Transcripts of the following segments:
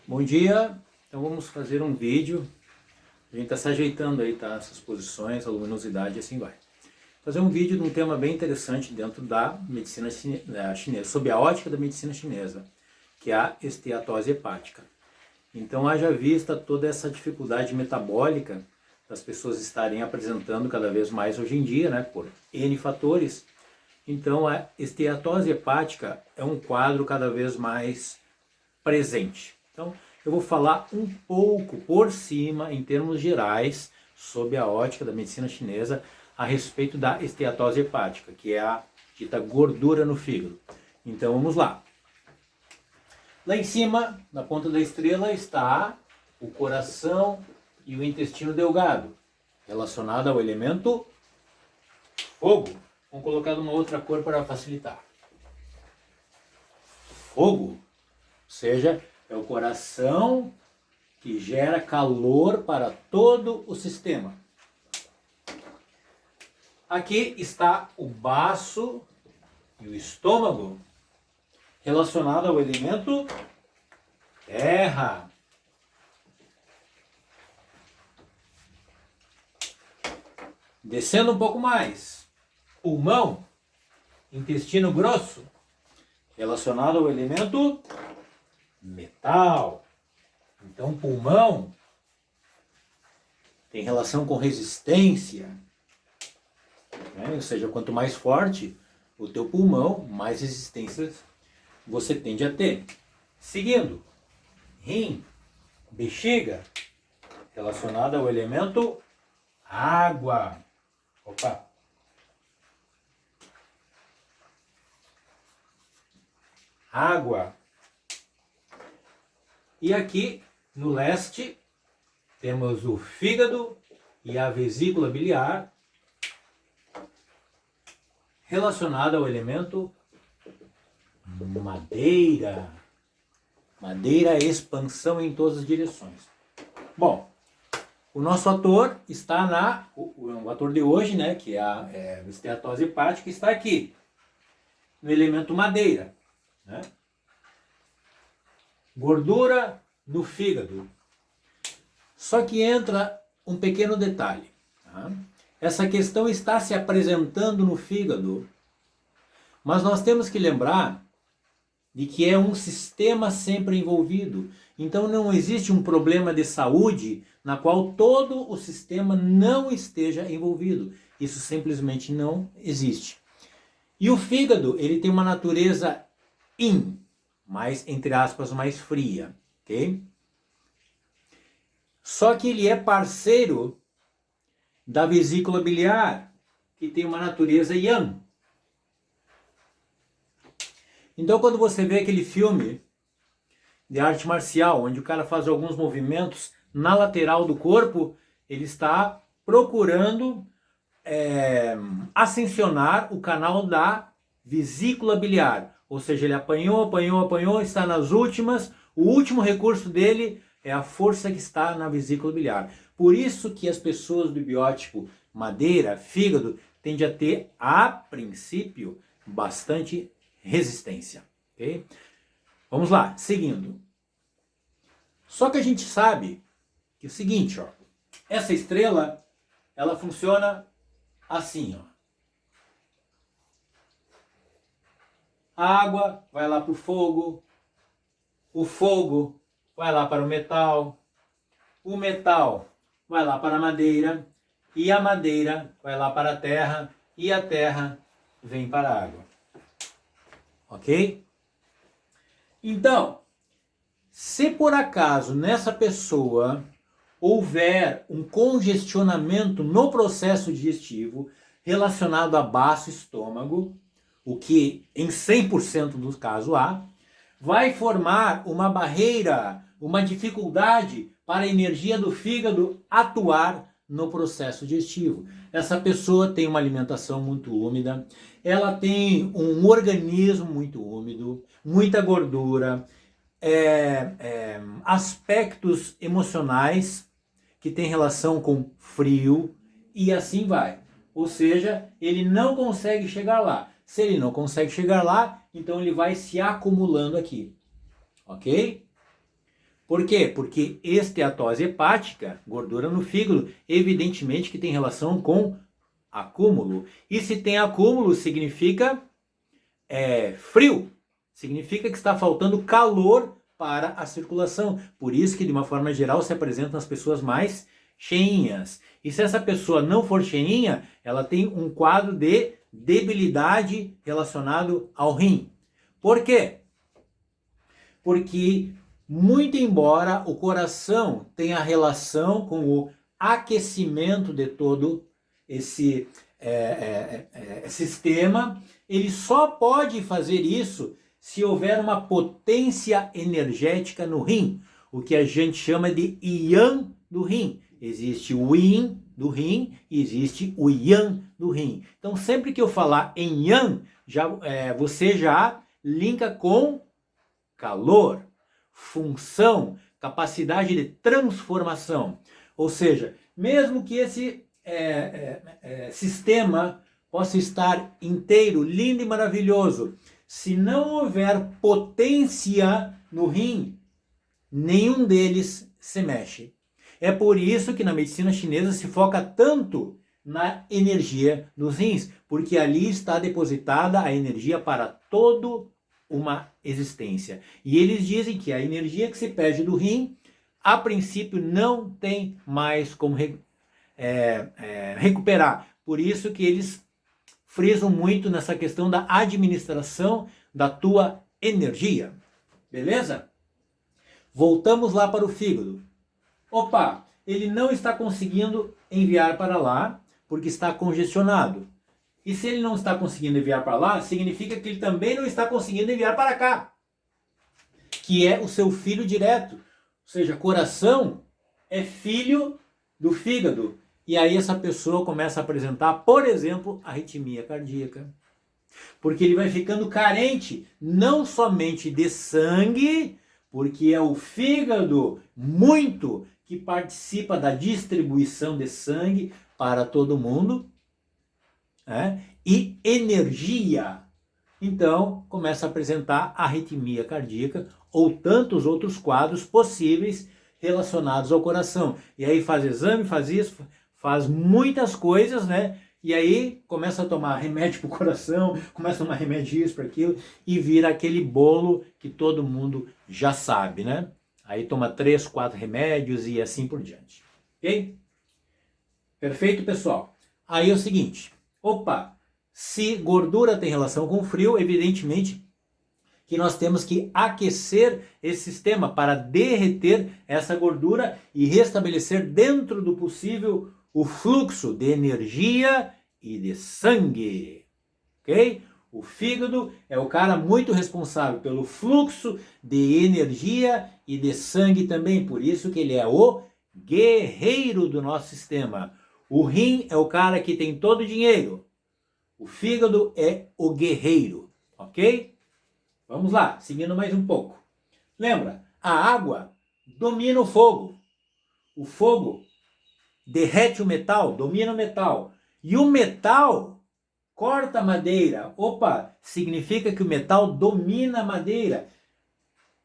Bom dia, então vamos fazer um vídeo. A gente está se ajeitando aí, tá? Essas posições, a luminosidade e assim vai. Fazer um vídeo de um tema bem interessante dentro da medicina chinesa, sob a ótica da medicina chinesa, que é a esteatose hepática. Então, haja vista toda essa dificuldade metabólica das pessoas estarem apresentando cada vez mais hoje em dia, né? Por N fatores. Então, a esteatose hepática é um quadro cada vez mais presente. Então, eu vou falar um pouco por cima, em termos gerais, sob a ótica da medicina chinesa, a respeito da esteatose hepática, que é a dita gordura no fígado. Então, vamos lá. Lá em cima, na ponta da estrela, está o coração e o intestino delgado, relacionado ao elemento fogo. Vamos colocar uma outra cor para facilitar. Fogo. Ou seja, é o coração que gera calor para todo o sistema. Aqui está o baço e o estômago, relacionado ao elemento terra. Descendo um pouco mais, pulmão, intestino grosso, relacionado ao elemento metal. Então, pulmão tem relação com resistência, né? Ou seja, quanto mais forte o teu pulmão, mais resistências você tende a ter. Seguindo, rim, bexiga, relacionado ao elemento água. Opa! Água. E aqui no leste temos o fígado e a vesícula biliar, relacionada ao elemento madeira. Madeira é expansão em todas as direções. Bom, o nosso ator está o ator de hoje, né, que é a esteatose hepática, está aqui, no elemento madeira, né? Gordura no fígado. Só que entra um pequeno detalhe, tá? Essa questão está se apresentando no fígado, mas nós temos que lembrar de que é um sistema sempre envolvido. Então não existe um problema de saúde na qual todo o sistema não esteja envolvido. Isso simplesmente não existe. E o fígado, ele tem uma natureza yin, mais, entre aspas, mais fria, ok? Só que ele é parceiro da vesícula biliar, que tem uma natureza yang. Então, quando você vê aquele filme de arte marcial, onde o cara faz alguns movimentos na lateral do corpo, ele está procurando ascensionar o canal da vesícula biliar. Ou seja, ele apanhou, está nas últimas. O último recurso dele é a força que está na vesícula biliar. Por isso que as pessoas do biótipo madeira, fígado, tendem a ter, a princípio, bastante resistência. Okay? Vamos lá, seguindo. Só que a gente sabe que é o seguinte, ó, essa estrela, ela funciona assim, ó. A água vai lá para o fogo vai lá para o metal vai lá para a madeira, e a madeira vai lá para a terra, e a terra vem para a água. Ok? Então, se por acaso nessa pessoa houver um congestionamento no processo digestivo relacionado a baço estômago, o que em 100% dos casos há, vai formar uma barreira, uma dificuldade para a energia do fígado atuar no processo digestivo. Essa pessoa tem uma alimentação muito úmida, ela tem um organismo muito úmido, muita gordura, aspectos emocionais que têm relação com frio e assim vai. Ou seja, ele não consegue chegar lá. Se ele não consegue chegar lá, então ele vai se acumulando aqui. Ok? Por quê? Porque esteatose hepática, gordura no fígado, evidentemente que tem relação com acúmulo. E se tem acúmulo, significa frio. Significa que está faltando calor para a circulação. Por isso que, de uma forma geral, se apresentam as pessoas mais cheinhas. E se essa pessoa não for cheinha, ela tem um quadro de debilidade relacionado ao rim. Por quê? Porque, muito embora o coração tenha relação com o aquecimento de todo esse sistema, ele só pode fazer isso se houver uma potência energética no rim, o que a gente chama de yang do rim. Existe o yin do rim e existe o yang do rim. Então, sempre que eu falar em yang, você já linka com calor, função, capacidade de transformação. Ou seja, mesmo que esse sistema possa estar inteiro, lindo e maravilhoso, se não houver potência no rim, nenhum deles se mexe. É por isso que na medicina chinesa se foca tanto na energia dos rins, porque ali está depositada a energia para toda uma existência. E eles dizem que a energia que se perde do rim, a princípio, não tem mais como recuperar. Por isso que eles frisam muito nessa questão da administração da tua energia. Beleza? Voltamos lá para o fígado. Opa, ele não está conseguindo enviar para lá porque está congestionado. E se ele não está conseguindo enviar para lá, significa que ele também não está conseguindo enviar para cá, que é o seu filho direto. Ou seja, coração é filho do fígado. E aí essa pessoa começa a apresentar, por exemplo, arritmia cardíaca. Porque ele vai ficando carente, não somente de sangue, porque é o fígado muito que participa da distribuição de sangue para todo mundo, e energia. Então, começa a apresentar arritmia cardíaca ou tantos outros quadros possíveis relacionados ao coração. E aí faz exame, faz isso, faz muitas coisas, né? E aí começa a tomar remédio para o coração, começa a tomar remédio isso para aquilo e vira aquele bolo que todo mundo já sabe, né? Aí toma 3, 4 remédios e assim por diante. Ok? Perfeito, pessoal? Aí é o seguinte, opa, se gordura tem relação com frio, evidentemente que nós temos que aquecer esse sistema para derreter essa gordura e restabelecer dentro do possível o fluxo de energia e de sangue, ok? O fígado é o cara muito responsável pelo fluxo de energia e de sangue também, por isso que ele é o guerreiro do nosso sistema. O rim é o cara que tem todo o dinheiro, o fígado é o guerreiro, ok? Vamos lá, seguindo mais um pouco. Lembra, a água domina o fogo derrete o metal, domina o metal. E o metal corta a madeira. Opa, significa que o metal domina a madeira.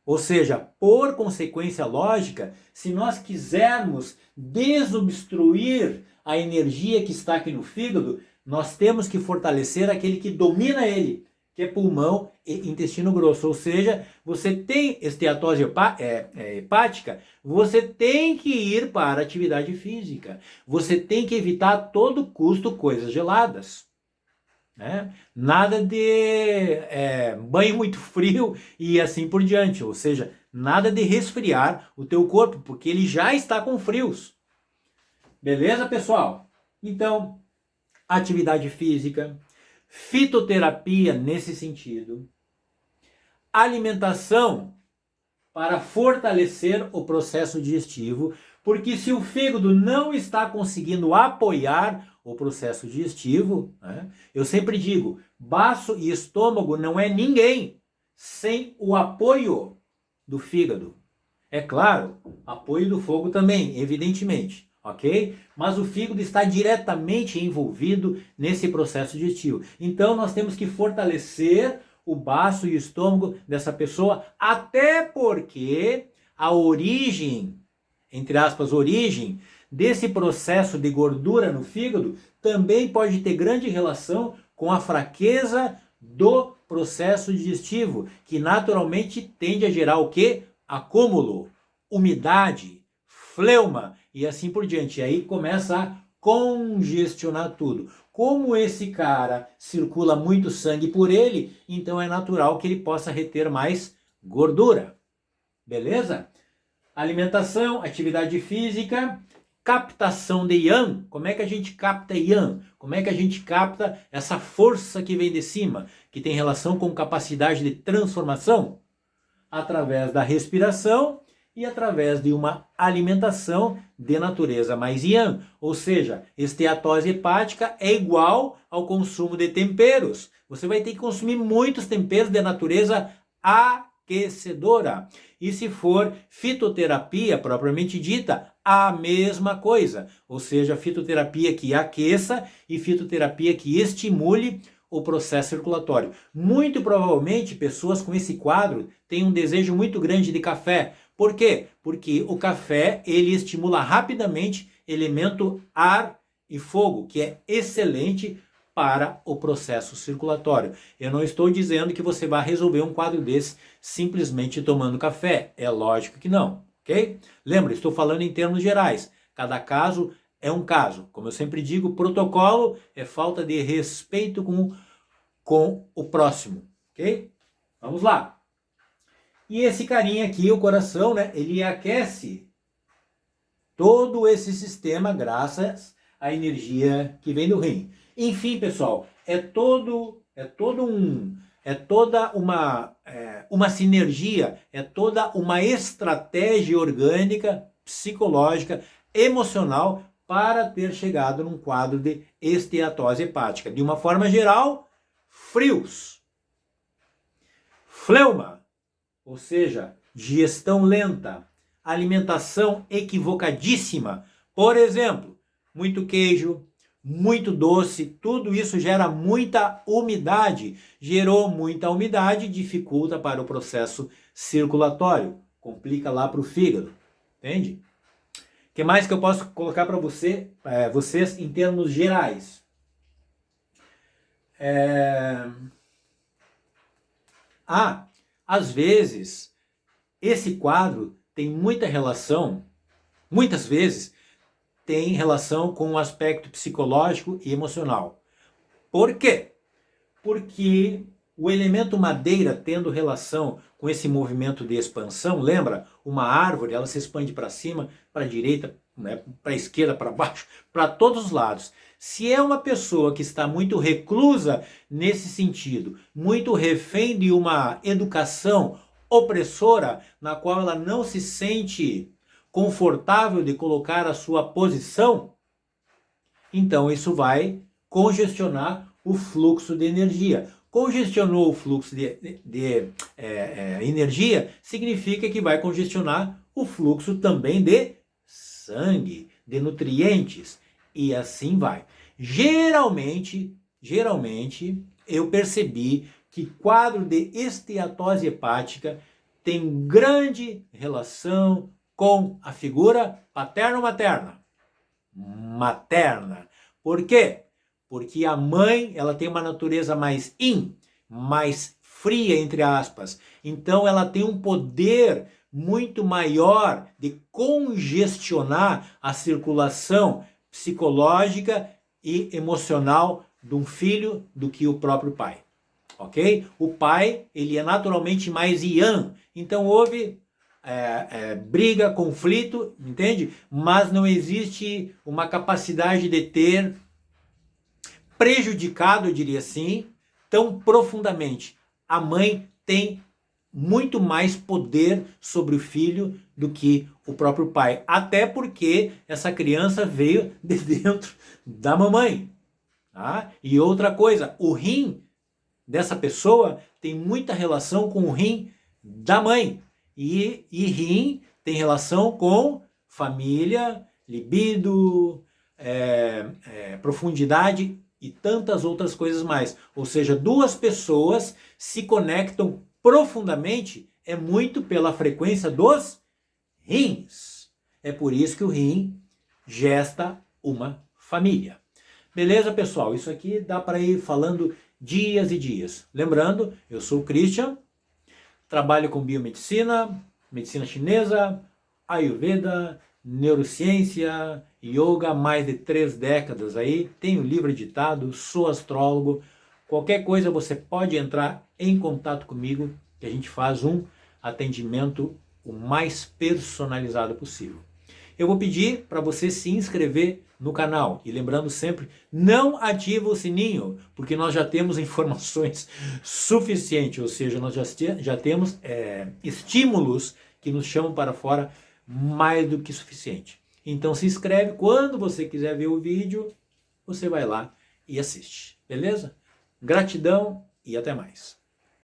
Ou seja, por consequência lógica, se nós quisermos desobstruir a energia que está aqui no fígado, nós temos que fortalecer aquele que domina ele, que é pulmão e intestino grosso. Ou seja, você tem esteatose hepática, você tem que ir para a atividade física. Você tem que evitar a todo custo coisas geladas. Né? Nada de banho muito frio e assim por diante. Ou seja, nada de resfriar o teu corpo, porque ele já está com frios. Beleza, pessoal? Então, atividade física, fitoterapia nesse sentido, alimentação para fortalecer o processo digestivo, porque se o fígado não está conseguindo apoiar o processo digestivo, né, eu sempre digo, baço e estômago não é ninguém sem o apoio do fígado. É claro, apoio do fogo também, evidentemente. Ok? Mas o fígado está diretamente envolvido nesse processo digestivo. Então nós temos que fortalecer o baço e o estômago dessa pessoa, até porque a origem, entre aspas, origem desse processo de gordura no fígado também pode ter grande relação com a fraqueza do processo digestivo, que naturalmente tende a gerar o quê? Acúmulo, umidade, fleuma e assim por diante. E aí começa a congestionar tudo. Como esse cara circula muito sangue por ele, então é natural que ele possa reter mais gordura. Beleza? Alimentação, atividade física, captação de Yang. Como é que a gente capta Yang? Como é que a gente capta essa força que vem de cima, que tem relação com capacidade de transformação? Através da respiração e através de uma alimentação de natureza mais Yang. Ou seja, esteatose hepática é igual ao consumo de temperos. Você vai ter que consumir muitos temperos de natureza aquecedora. E se for fitoterapia propriamente dita, a mesma coisa. Ou seja, fitoterapia que aqueça e fitoterapia que estimule o processo circulatório. Muito provavelmente pessoas com esse quadro têm um desejo muito grande de café. Por quê? Porque o café ele estimula rapidamente elemento ar e fogo, que é excelente para o processo circulatório. Eu não estou dizendo que você vai resolver um quadro desse simplesmente tomando café. É lógico que não, ok? Lembra, estou falando em termos gerais. Cada caso é um caso. Como eu sempre digo, protocolo é falta de respeito com o próximo, ok? Vamos lá. E esse carinha aqui, o coração, né? Ele aquece todo esse sistema graças à energia que vem do rim. Enfim, pessoal, é toda uma sinergia, é toda uma estratégia orgânica, psicológica, emocional para ter chegado num quadro de esteatose hepática. De uma forma geral, frios, fleuma, ou seja, digestão lenta, alimentação equivocadíssima. Por exemplo, muito queijo, muito doce, tudo isso gera muita umidade. Gerou muita umidade, dificulta para o processo circulatório, complica lá para o fígado, entende? O que mais que eu posso colocar para vocês em termos gerais? Às vezes, esse quadro tem muita relação, muitas vezes, tem relação com o aspecto psicológico e emocional. Por quê? Porque o elemento madeira tendo relação com esse movimento de expansão, lembra? Uma árvore, ela se expande para cima, para a direita, né? Para a esquerda, para baixo, para todos os lados. Se é uma pessoa que está muito reclusa nesse sentido, muito refém de uma educação opressora, na qual ela não se sente confortável de colocar a sua posição, então isso vai congestionar o fluxo de energia. Congestionou o fluxo de energia, significa que vai congestionar o fluxo também de sangue, de nutrientes, e assim vai. Geralmente, eu percebi que quadro de esteatose hepática tem grande relação com a figura paterna ou materna? Materna. Por quê? Porque a mãe, ela tem uma natureza mais yin, mais fria, entre aspas. Então ela tem um poder muito maior de congestionar a circulação psicológica e emocional de um filho do que o próprio pai. Ok? O pai, ele é naturalmente mais yang. Então houve briga, conflito, entende? Mas não existe uma capacidade de ter prejudicado, eu diria assim, tão profundamente. A mãe tem muito mais poder sobre o filho do que o próprio pai. Até porque essa criança veio de dentro da mamãe. Tá? E outra coisa, o rim dessa pessoa tem muita relação com o rim da mãe. E rim tem relação com família, libido, profundidade e tantas outras coisas mais. Ou seja, duas pessoas se conectam profundamente muito pela frequência dos rins. É por isso que o rim gesta uma família. Beleza, pessoal? Isso aqui dá para ir falando dias e dias. Lembrando, eu sou o Christian, trabalho com biomedicina, medicina chinesa, Ayurveda, neurociência, yoga, há mais de 3 décadas aí. Tenho livro editado, sou astrólogo. Qualquer coisa você pode entrar em contato comigo que a gente faz um atendimento o mais personalizado possível. Eu vou pedir para você se inscrever no canal. E lembrando sempre, não ativa o sininho, porque nós já temos informações suficientes, ou seja, nós já temos estímulos que nos chamam para fora mais do que suficiente. Então se inscreve, quando você quiser ver o vídeo, você vai lá e assiste, beleza? Gratidão e até mais.